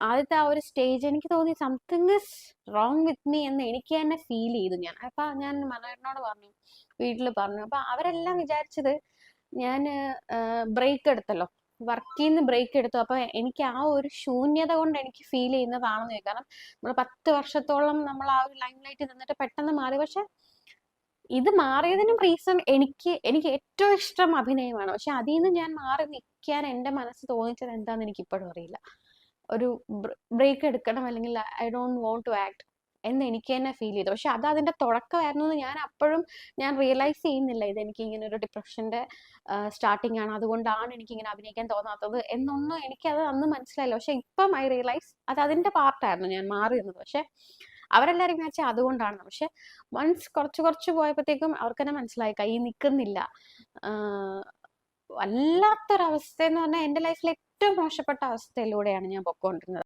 ആദ്യത്തെ ആ ഒരു സ്റ്റേജ് എനിക്ക് തോന്നി something is wrong with me എന്ന് എനിക്ക് തന്നെ ഫീൽ ചെയ്തു. അപ്പൊ ഞാൻ മനോഹരനോട് പറഞ്ഞു, വീട്ടിൽ പറഞ്ഞു. അപ്പൊ അവരെല്ലാം വിചാരിച്ചത് ഞാൻ ബ്രേക്ക് എടുത്തല്ലോ, വർക്കിൽ നിന്ന് ബ്രേക്ക് എടുത്തു. അപ്പൊ എനിക്ക് ആ ഒരു ശൂന്യത കൊണ്ട് എനിക്ക് ഫീൽ ചെയ്യുന്നതാണെന്ന്. കാരണം നമ്മൾ 10 വർഷത്തോളം നമ്മൾ ആ ഒരു ലൈം ലൈറ്റിൽ നിന്നിട്ട് പെട്ടെന്ന് മാറി. പക്ഷെ ഇത് മാറിയതിനും റീസൺ എനിക്ക് ഏറ്റവും ഇഷ്ടം അഭിനയമാണ്. പക്ഷെ അതിൽ നിന്ന് ഞാൻ മാറി നിൽക്കാൻ എൻ്റെ മനസ്സ് തോന്നിച്ചത് എന്താണെന്ന് എനിക്ക് ഇപ്പോഴും അറിയില്ല. ഒരു ബ്രേക്ക് എടുക്കണം, അല്ലെങ്കിൽ I don't want to act എന്ന് എനിക്ക് തന്നെ ഫീൽ ചെയ്തു. പക്ഷെ അത് അതിന്റെ തുടക്കമായിരുന്നു എന്ന് ഞാൻ റിയലൈസ് ചെയ്യുന്നില്ല. ഇത് എനിക്ക് ഇങ്ങനെ ഒരു ഡിപ്രഷന്റെ സ്റ്റാർട്ടിംഗ് ആണ്, അതുകൊണ്ടാണ് എനിക്ക് ഇങ്ങനെ അഭിനയിക്കാൻ തോന്നാത്തത് എന്നൊന്നും എനിക്കത് അന്ന് മനസ്സിലായില്ല. പക്ഷെ ഇപ്പം ഐ റിയലൈസ് അത് അതിന്റെ പാർട്ടായിരുന്നു ഞാൻ മാറിയിരുന്നത്. പക്ഷെ അവരെല്ലാവരും വിചാരിച്ചാൽ അതുകൊണ്ടാണ്. പക്ഷെ വൺസ് കുറച്ച് പോയപ്പോഴത്തേക്കും അവർക്ക് തന്നെ മനസ്സിലായി കൈ നിൽക്കുന്നില്ല. വല്ലാത്തൊരവസ്ഥ എന്ന് പറഞ്ഞാൽ എൻ്റെ ലൈഫിൽ ഏറ്റവും മോശപ്പെട്ട അവസ്ഥയിലൂടെയാണ് ഞാൻ പൊയ്ക്കൊണ്ടിരുന്നത്.